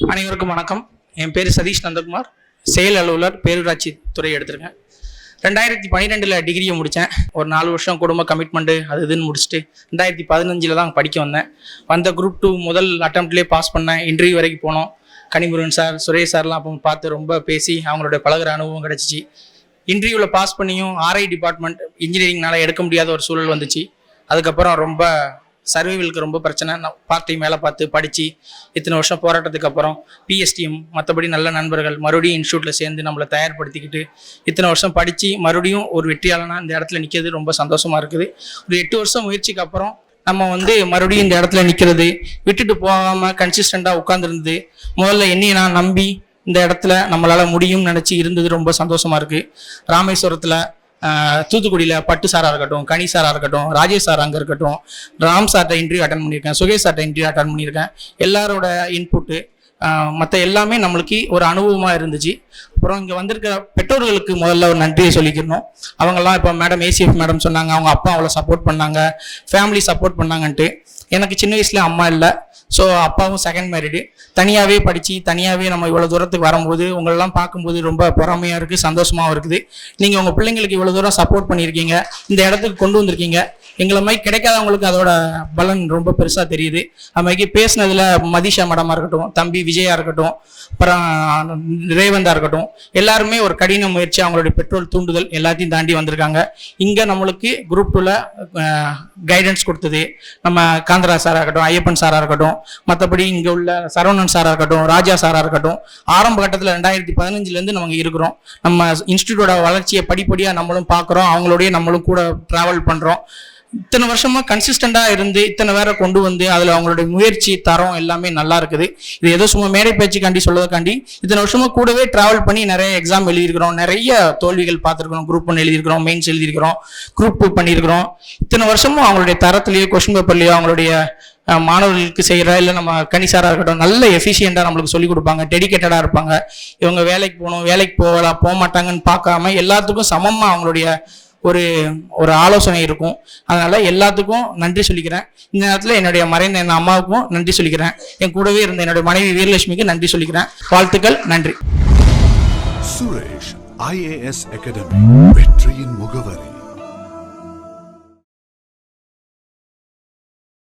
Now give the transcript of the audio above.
அனைவருக்கும் வணக்கம். என் பேர் சதீஷ் நந்தகுமார், செயல் அலுவலர், பேரூராட்சி துறை எடுத்திருக்கேன். 2012 டிகிரியை முடித்தேன். ஒரு 4 வருஷம் குடும்ப கமிட்மெண்ட்டு அது இதுன்னு முடிச்சுட்டு 2015 தான் படிக்க வந்தேன். வந்த குரூப் 2 முதல் அட்டம்ப்ட்லேயே பாஸ் பண்ணேன். இன்டர்வியூ வரைக்கும் போனோம். கனிமுருகன் சார், சுரேஷ் சார்லாம் அப்போ பார்த்து ரொம்ப பேசி அவங்களோட பழகுற அனுபவம் கிடச்சிச்சு. இன்டர்வியூவில் பாஸ் பண்ணியும் ஆர்ஐ டிபார்ட்மெண்ட் இன்ஜினியரிங்னால எடுக்க முடியாத ஒரு சூழல் வந்துச்சு. அதுக்கப்புறம் ரொம்ப சர்வைவலுக்கு ரொம்ப பிரச்சனை. நான் பார்ட் டைம் வேலை பார்த்து படித்து இத்தனை வருஷம் போராட்டத்துக்கு அப்புறம் பிஎஸ்டிஎம் மற்றபடி நல்ல நண்பர்கள் மறுபடியும் இன்ஸ்டியூட்டில் சேர்ந்து நம்மளை தயார்படுத்திக்கிட்டு இத்தனை வருஷம் படித்து மறுபடியும் ஒரு வெற்றியாளனாக இந்த இடத்துல நிற்கிறது ரொம்ப சந்தோஷமாக இருக்குது. ஒரு 8 வருஷம் முயற்சிக்கு அப்புறம் நம்ம மறுபடியும் இந்த இடத்துல நிற்கிறது, விட்டுட்டு போகாமல் கன்சிஸ்டண்ட்டாக உட்காந்துருந்தது, முதல்ல என்னையை நான் நம்பி இந்த இடத்துல நம்மளால் முடியும்னு நினச்சி இருந்தது ரொம்ப சந்தோஷமாக இருக்குது. ராமேஸ்வரத்தில், தூத்துக்குடியில் பட்டு சாராக இருக்கட்டும், கனி சாராக இருக்கட்டும், ராஜேஷ் சார் அங்கே இருக்கட்டும், ராம் சார்கிட்ட இன்டர்வியூ அட்டன் பண்ணியிருக்கேன், சுகேஷ் சார்கிட்ட இன்டர்வியூ அட்டன் பண்ணியிருக்கேன். எல்லாரோட இன்புட்டு மற்ற எல்லாமே நம்மளுக்கு ஒரு அனுபவமாக இருந்துச்சு. அப்புறம் இங்கே வந்திருக்கிற பெற்றோர்களுக்கு முதல்ல ஒரு நன்றியை சொல்லிக்கணும். அவங்கெல்லாம் இப்போ மேடம் ஏசிஎஃப் மேடம் சொன்னாங்க, அவங்க அப்பா அவ்வளோ சப்போர்ட் பண்ணாங்க, ஃபேமிலி சப்போர்ட் பண்ணாங்கன்ட்டு. எனக்கு சின்ன வயசுல அம்மா இல்லை, ஸோ அப்பாவும் செகண்ட் மேரிடு, தனியாகவே படித்து தனியாகவே நம்ம இவ்வளோ தூரத்துக்கு வரும்போது உங்களெல்லாம் பார்க்கும்போது ரொம்ப பொறாமையாக இருக்குது, சந்தோஷமாகவும் இருக்குது. நீங்கள் உங்கள் பிள்ளைங்களுக்கு இவ்வளோ தூரம் சப்போர்ட் பண்ணியிருக்கீங்க, இந்த இடத்துக்கு கொண்டு வந்திருக்கீங்க. எங்களை மாதிரி கிடைக்காதவங்களுக்கு அதோட பலன் ரொம்ப பெருசாக தெரியுது. அது மாதிரி பேசினதில் மதிஷா மேடமாக இருக்கட்டும், தம்பி விஜயா இருக்கட்டும், அப்புறம் ரேவந்தா இருக்கட்டும், எல்லாருமே ஒரு கடின முயற்சி, அவங்களுடைய பெட்ரோல் தூண்டுதல் எல்லாத்தையும் தாண்டி வந்திருக்காங்க. இங்கே நம்மளுக்கு குரூப் 2ல் கைடன்ஸ் கொடுத்தது நம்ம காந்தரா சாராக இருக்கட்டும், ஐயப்பன் சாராக இருக்கட்டும், மற்றபடி இங்கே உள்ள சரவணன் சாராக இருக்கட்டும், ராஜா சாராக இருக்கட்டும், ஆரம்ப கட்டத்தில் 2015 நம்ம இருக்கிறோம். நம்ம இன்ஸ்டியூட்டோட வளர்ச்சியை படிப்படியாக நம்மளும் பார்க்குறோம், அவங்களோடய நம்மளும் கூட ட்ராவல் பண்ணுறோம். இத்தனை வருஷமா கன்சிஸ்டண்டாக இருந்து இத்தனை பேரை கொண்டு வந்து அதில் அவங்களுடைய முயற்சி தரம் எல்லாமே நல்லா இருக்குது. இது ஏதோ சும்மா மேடை பேச்சுக்காண்டி சொல்வதற்காண்டி இத்தனை வருஷமா கூடவே டிராவல் பண்ணி நிறைய எக்ஸாம் எழுதியிருக்கிறோம், நிறைய தோல்விகள் பார்த்துருக்கிறோம். குரூப் 1 எழுதியிருக்கிறோம், மெயின்ஸ் எழுதியிருக்கிறோம், குரூப் 2 பண்ணியிருக்கிறோம். இத்தனை வருஷமும் அவங்களுடைய தரத்திலேயோ கொஸ்டின் பேப்பர்லையோ அவங்களுடைய மாணவர்களுக்கு செய்கிற இல்லை நம்ம கணிசாராக இருக்கட்டும் நல்ல எஃபிஷியண்டாக நம்மளுக்கு சொல்லிக் கொடுப்பாங்க, டெடிக்கேட்டடாக இருப்பாங்க. இவங்க வேலைக்கு போகணும், வேலைக்கு போக மாட்டாங்கன்னு பார்க்காம எல்லாத்துக்கும் சமமாக அவங்களுடைய ஒரு ஆலோசனை இருக்கும். அதனால எல்லாத்துக்கும் நன்றி சொல்லிக்கிறேன். இந்த நேரத்தில் என்னுடைய மறைந்த என் அம்மாவுக்கும் நன்றி சொல்லிக்கிறேன். என் கூடவே இருந்த என்னுடைய மனைவி வீரலட்சுமிக்கு நன்றி சொல்லிக்கிறேன். வாழ்த்துக்கள், நன்றி. Suresh IAS Academy.